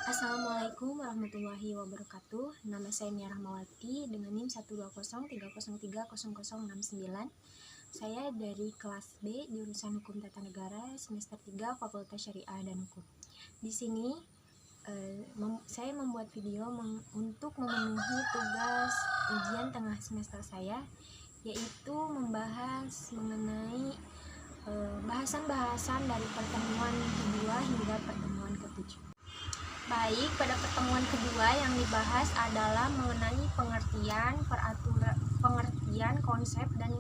Assalamualaikum warahmatullahi wabarakatuh. Nama saya Mia Rahmawati dengan NIM 12030030069. Saya dari kelas B jurusan Hukum Tata Negara semester 3 Fakultas Syariah dan Hukum. Di sini saya membuat video untuk memenuhi tugas ujian tengah semester saya, yaitu membahas mengenai bahasan-bahasan dari pertemuan kedua hingga pertemuan ketujuh. Baik, pada pertemuan kedua yang dibahas adalah mengenai pengertian konsep dan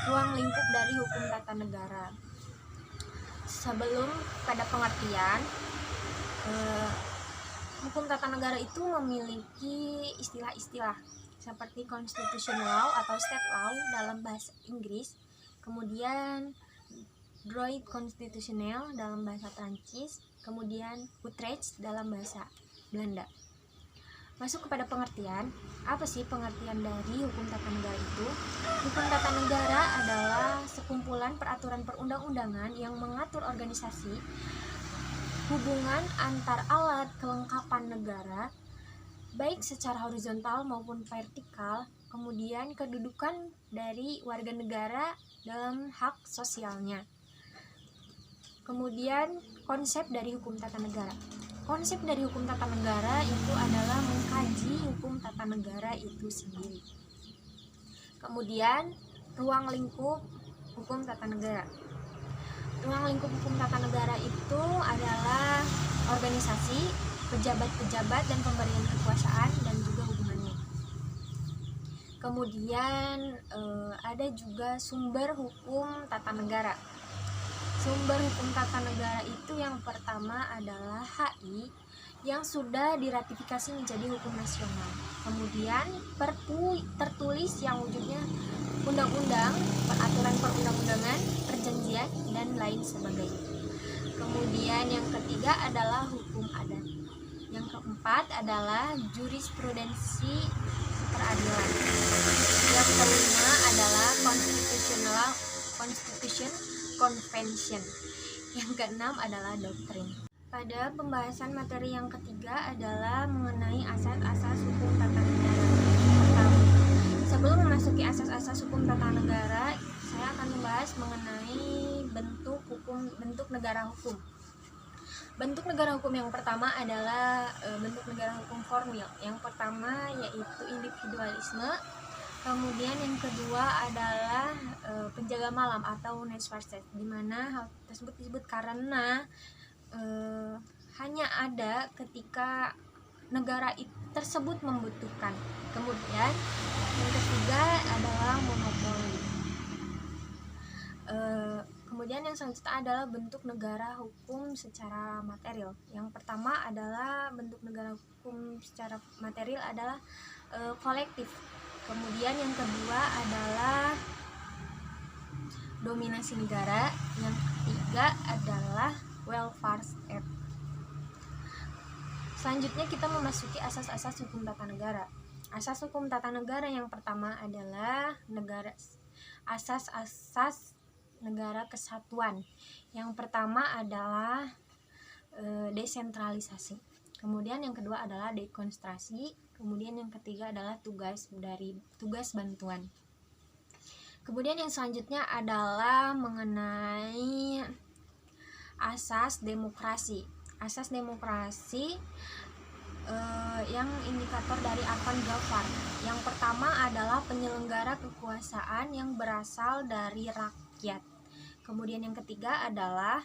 ruang lingkup dari hukum tata negara. Sebelum pada pengertian, hukum tata negara itu memiliki istilah-istilah seperti constitutional law atau state law dalam bahasa Inggris, kemudian droit constitutionnel dalam bahasa Prancis, kemudian Utrecht dalam bahasa Belanda. Masuk kepada pengertian, apa sih pengertian dari hukum tata negara itu? Hukum tata negara adalah sekumpulan peraturan perundang-undangan yang mengatur organisasi, hubungan antar alat kelengkapan negara, baik secara horizontal maupun vertikal, kemudian kedudukan dari warga negara dalam hak sosialnya. Kemudian konsep dari hukum tata negara. Konsep dari hukum tata negara itu adalah mengkaji hukum tata negara itu sendiri. Kemudian ruang lingkup hukum tata negara. Ruang lingkup hukum tata negara itu adalah organisasi, pejabat-pejabat dan pemberian kekuasaan dan juga hubungannya. Kemudian ada juga sumber hukum tata negara. Sumber hukum tata negara itu yang pertama adalah HI yang sudah diratifikasi menjadi hukum nasional. Kemudian tertulis yang wujudnya undang-undang, peraturan perundang-undangan, perjanjian, dan lain sebagainya. Kemudian yang ketiga adalah hukum adat. Yang keempat adalah jurisprudensi peradilan. Yang kelima adalah constitution convention. Yang keenam adalah doktrin. Pada pembahasan materi yang ketiga adalah mengenai asas-asas hukum tata negara. Pertama, sebelum memasuki asas-asas hukum tata negara, saya akan membahas mengenai bentuk negara hukum. Bentuk negara hukum yang pertama adalah bentuk negara hukum formil. Yang pertama yaitu individualisme. Kemudian yang kedua adalah penjaga malam atau Nationalist, di mana hal tersebut disebut karena hanya ada ketika negara tersebut membutuhkan. Kemudian yang ketiga adalah monopoli. Kemudian yang selanjutnya adalah bentuk negara hukum secara material. Yang pertama adalah bentuk negara hukum secara material adalah kolektif. Kemudian yang kedua adalah dominasi negara. Yang ketiga adalah welfare state. Selanjutnya kita memasuki asas-asas hukum tata negara. Asas hukum tata negara yang pertama adalah asas-asas negara kesatuan. Yang pertama adalah desentralisasi. Kemudian yang kedua adalah dekonstruksi. Kemudian yang ketiga adalah tugas bantuan. Kemudian yang selanjutnya adalah mengenai asas demokrasi. Asas demokrasi yang indikator dari Arkan Gafar. Yang pertama adalah penyelenggara kekuasaan yang berasal dari rakyat. Kemudian yang ketiga adalah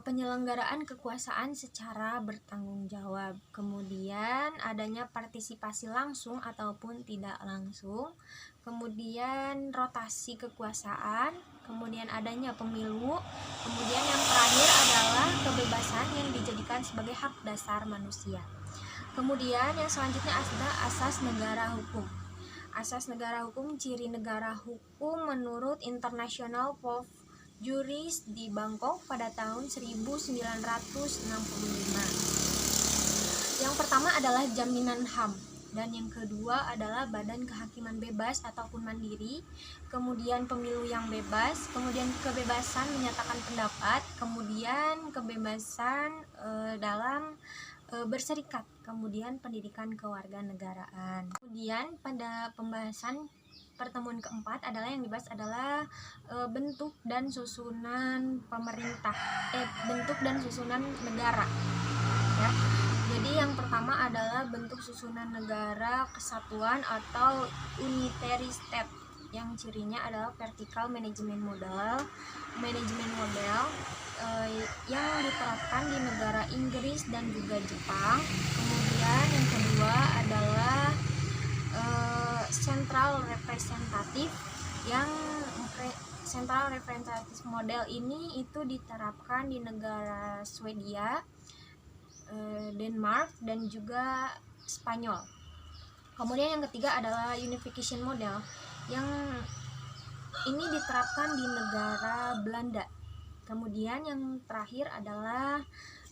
penyelenggaraan kekuasaan secara bertanggung jawab. Kemudian adanya partisipasi langsung ataupun tidak langsung. Kemudian rotasi kekuasaan. Kemudian adanya pemilu. Kemudian yang terakhir adalah kebebasan yang dijadikan sebagai hak dasar manusia. Kemudian yang selanjutnya adalah asas negara hukum. Asas negara hukum, ciri negara hukum menurut International Law Juris di Bangkok pada tahun 1965. Yang pertama adalah jaminan HAM, dan yang kedua adalah badan kehakiman bebas ataupun mandiri, kemudian pemilu yang bebas, kemudian kebebasan menyatakan pendapat berpendapat, kemudian kebebasan dalam berserikat, kemudian pendidikan kewarganegaraan. Kemudian pada pembahasan pertemuan keempat adalah yang dibahas adalah bentuk dan susunan pemerintah, bentuk dan susunan negara, ya. Jadi yang pertama adalah bentuk susunan negara kesatuan atau unitary state, yang cirinya adalah vertical management model yang diterapkan di negara Inggris dan juga Jepang. Kemudian yang kedua adalah central representative, yang central representative model ini itu diterapkan di negara Swedia, Denmark, dan juga Spanyol. Kemudian yang ketiga adalah unification model, yang ini diterapkan di negara Belanda. Kemudian yang terakhir adalah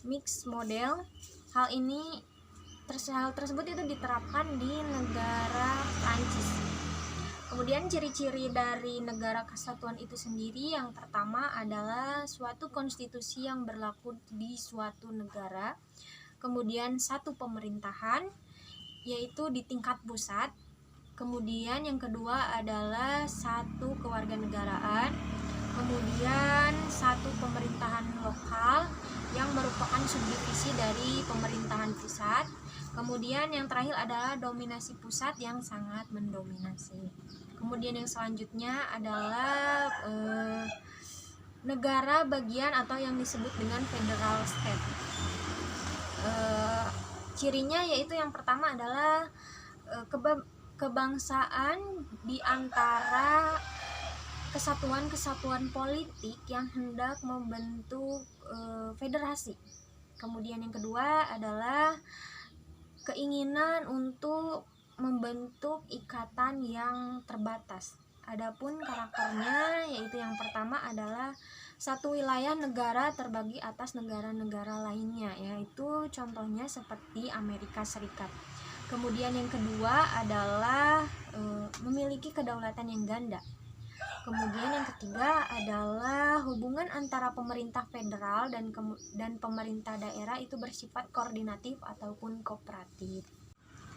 mixed model. Hal tersebut itu diterapkan di negara Prancis. Kemudian ciri-ciri dari negara kesatuan itu sendiri, yang pertama adalah suatu konstitusi yang berlaku di suatu negara. Kemudian satu pemerintahan, yaitu di tingkat pusat. Kemudian yang kedua adalah satu kewarganegaraan. Kemudian satu pemerintahan lokal yang merupakan subdivisi dari pemerintahan pusat. Kemudian yang terakhir adalah dominasi pusat yang sangat mendominasi. Kemudian yang selanjutnya adalah negara bagian atau yang disebut dengan federal state. Cirinya yaitu yang pertama adalah kebangsaan di antara kesatuan-kesatuan politik yang hendak membentuk federasi. Kemudian yang kedua adalah keinginan untuk membentuk ikatan yang terbatas. Adapun karakternya yaitu yang pertama adalah satu wilayah negara terbagi atas negara-negara lainnya, yaitu contohnya seperti Amerika Serikat. Kemudian yang kedua adalah memiliki kedaulatan yang ganda. Kemudian yang ketiga adalah hubungan antara pemerintah federal dan pemerintah daerah itu bersifat koordinatif ataupun kooperatif.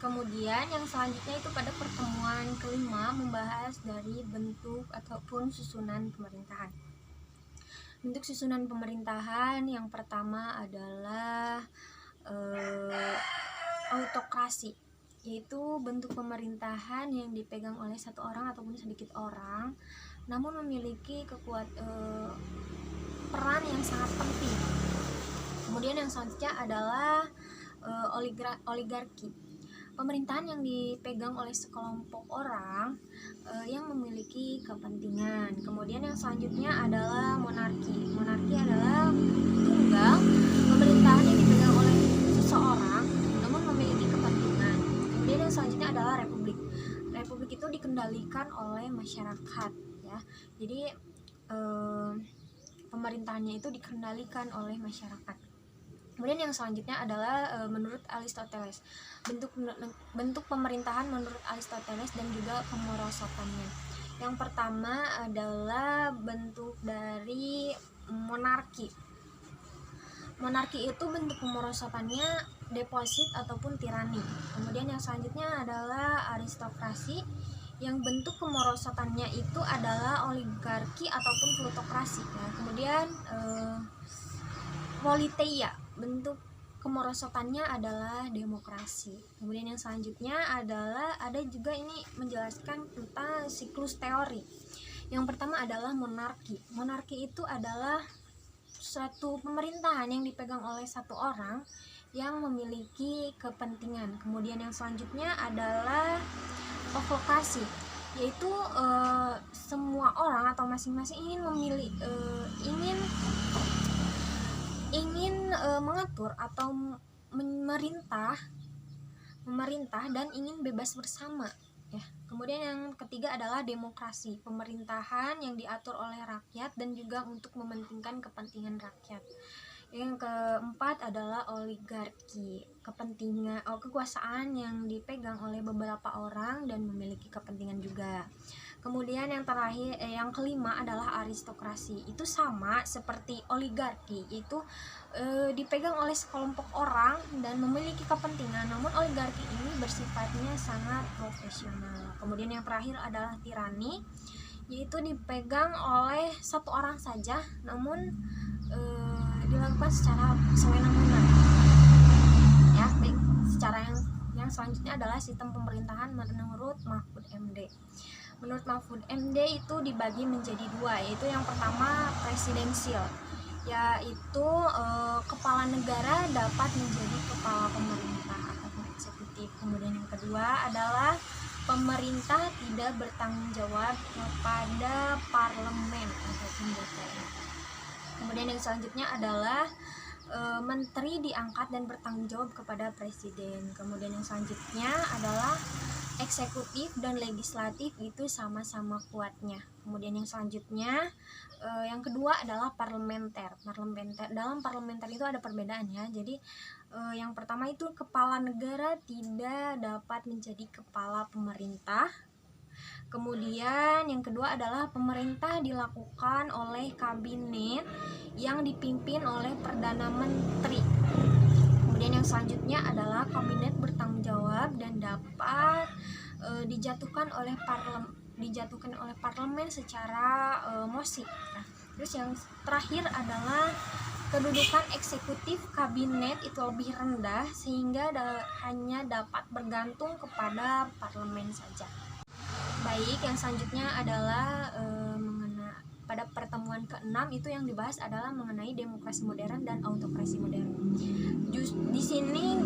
Kemudian yang selanjutnya itu pada pertemuan kelima membahas dari bentuk ataupun susunan pemerintahan. Bentuk susunan pemerintahan yang pertama adalah autokrasi, yaitu bentuk pemerintahan yang dipegang oleh satu orang ataupun sedikit orang, namun memiliki peran yang sangat penting. Kemudian yang selanjutnya adalah oligarki, pemerintahan yang dipegang oleh sekelompok orang yang memiliki kepentingan. Kemudian yang selanjutnya adalah monarki. Monarki adalah tunggal, pemerintahan yang dipegang oleh seseorang namun memiliki kepentingan. Kemudian yang selanjutnya adalah republik. Republik itu dikendalikan oleh masyarakat, ya. Jadi pemerintahannya itu dikendalikan oleh masyarakat. Kemudian yang selanjutnya adalah menurut Aristoteles, bentuk pemerintahan menurut Aristoteles dan juga kemerosotannya. Yang pertama adalah bentuk dari monarki. Monarki itu bentuk kemerosotannya deposit ataupun tirani. Kemudian yang selanjutnya adalah aristokrasi, yang bentuk kemerosotannya itu adalah oligarki ataupun plutokrasi. Nah, kemudian politeia, bentuk kemerosotannya adalah demokrasi. Kemudian yang selanjutnya adalah ada juga ini menjelaskan tentang siklus teori. Yang pertama adalah monarki. Monarki itu adalah suatu pemerintahan yang dipegang oleh satu orang yang memiliki kepentingan. Kemudian yang selanjutnya adalah ovokasi, yaitu semua orang atau masing-masing ingin mengatur atau memerintah dan ingin bebas bersama, ya. Kemudian yang ketiga adalah demokrasi, pemerintahan yang diatur oleh rakyat dan juga untuk mementingkan kepentingan rakyat. Yang keempat adalah oligarki, kekuasaan yang dipegang oleh beberapa orang dan memiliki kepentingan juga. Kemudian yang terakhir, yang kelima adalah aristokrasi. Itu sama seperti oligarki, itu dipegang oleh sekelompok orang dan memiliki kepentingan. Namun oligarki ini bersifatnya sangat profesional. Kemudian yang terakhir adalah tirani, yaitu dipegang oleh satu orang saja, namun dilakukan secara sewenang-wenang. Ya, baik. Secara yang selanjutnya adalah sistem pemerintahan menurut Mahfud MD. Menurut Mahfud MD itu dibagi menjadi dua, yaitu yang pertama presidensial, yaitu kepala negara dapat menjadi kepala pemerintah atau eksekutif. Kemudian yang kedua adalah pemerintah tidak bertanggung jawab kepada parlemen ataupun DPR. Kemudian yang selanjutnya adalah menteri diangkat dan bertanggung jawab kepada presiden. Kemudian yang selanjutnya adalah eksekutif dan legislatif, itu sama-sama kuatnya. Kemudian yang selanjutnya yang kedua adalah parlementer. Dalam parlementer itu ada perbedaannya. Jadi yang pertama itu kepala negara tidak dapat menjadi kepala pemerintah. Kemudian yang kedua adalah pemerintah dilakukan oleh kabinet yang dipimpin oleh Perdana Menteri. Kemudian yang selanjutnya adalah kabinet bertanggung jawab dan dapat dijatuhkan oleh parlemen secara mosi. Nah, terus yang terakhir adalah kedudukan eksekutif kabinet itu lebih rendah sehingga hanya dapat bergantung kepada parlemen saja. Baik, yang selanjutnya adalah pada pertemuan ke-6 itu yang dibahas adalah mengenai demokrasi modern dan autokrasi modern. Di sini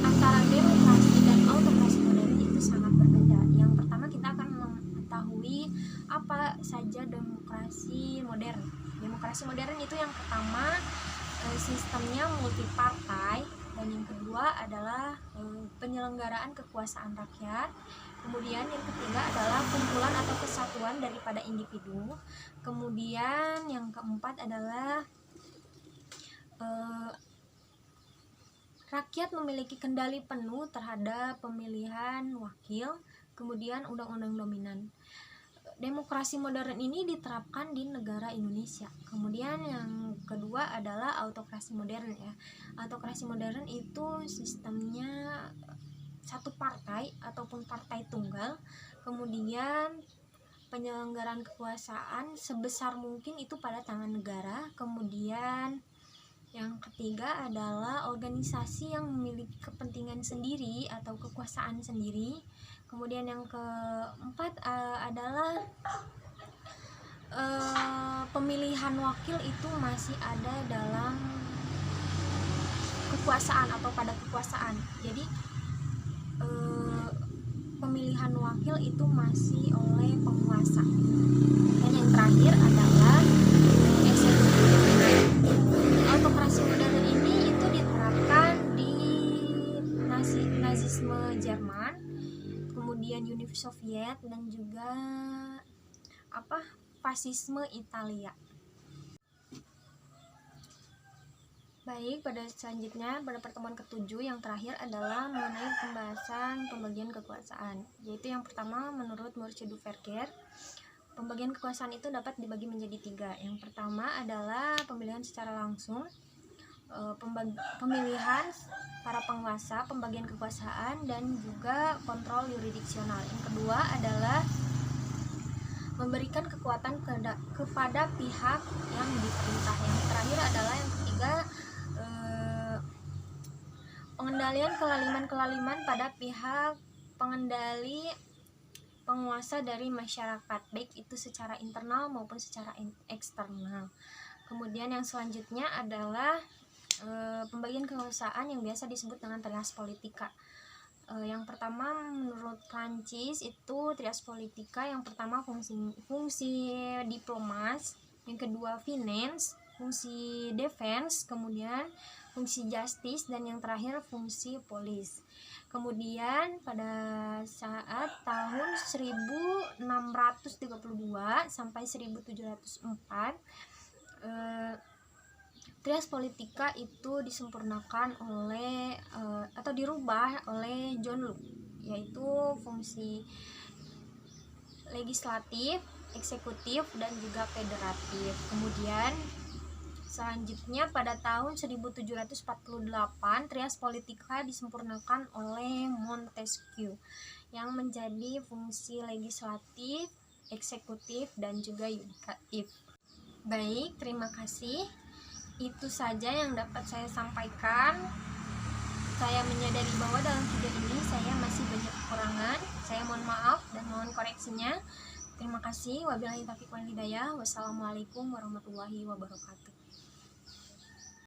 antara demokrasi dan autokrasi modern itu sangat berbeda. Yang pertama kita akan mengetahui apa saja demokrasi modern. Demokrasi modern itu yang pertama sistemnya multipartai, dan yang kedua adalah penyelenggaraan kekuasaan rakyat. Kemudian yang ketiga adalah kumpulan atau kesatuan daripada individu. Kemudian yang keempat adalah rakyat memiliki kendali penuh terhadap pemilihan wakil. Kemudian undang-undang dominan. Demokrasi modern ini diterapkan di negara Indonesia. Kemudian yang kedua adalah autokrasi modern ya. Autokrasi modern itu sistemnya satu partai ataupun partai tunggal. Kemudian penyelenggaraan kekuasaan sebesar mungkin itu pada tangan negara. Kemudian yang ketiga adalah organisasi yang memiliki kepentingan sendiri atau kekuasaan sendiri. Kemudian yang keempat adalah pemilihan wakil itu masih ada dalam kekuasaan atau pada kekuasaan. Jadi pemilihan wakil itu masih oleh penguasa. Dan yang terakhir adalah eksekutif. Autokrasi modern ini itu diterapkan di Nazisme Jerman, kemudian Uni Soviet, dan juga fasisme Italia. Baik, pada selanjutnya pada pertemuan ke-7 yang terakhir adalah mengenai pembahasan pembagian kekuasaan, yaitu yang pertama menurut Maurice Duverger, pembagian kekuasaan itu dapat dibagi menjadi 3. Yang pertama adalah pemilihan secara langsung, pemilihan para penguasa, pembagian kekuasaan, dan juga kontrol yurisdiksional. Yang kedua adalah memberikan kekuatan kepada pihak yang diperintah. Yang terakhir adalah yang ketiga, pengendalian kelaliman pada pihak pengendali penguasa dari masyarakat, baik itu secara internal maupun secara eksternal. Kemudian yang selanjutnya adalah pembagian kekuasaan yang biasa disebut dengan trias politika. Yang pertama menurut Prancis itu trias politika, yang pertama fungsi diplomas, yang kedua finance, fungsi defense, kemudian fungsi justice, dan yang terakhir fungsi polis. Kemudian pada saat tahun 1632 sampai 1704 Trias Politika itu disempurnakan oleh atau dirubah oleh John Locke, yaitu fungsi legislatif, eksekutif, dan juga federatif. Kemudian selanjutnya pada tahun 1748 Trias Politika disempurnakan oleh Montesquieu yang menjadi fungsi legislatif, eksekutif, dan juga yudikatif. Baik, terima kasih. Itu saja yang dapat saya sampaikan. Saya menyadari bahwa dalam video ini saya masih banyak kekurangan. Saya mohon maaf dan mohon koreksinya. Terima kasih. Wabillahi taufiq wal hidayah. Wassalamualaikum warahmatullahi wabarakatuh.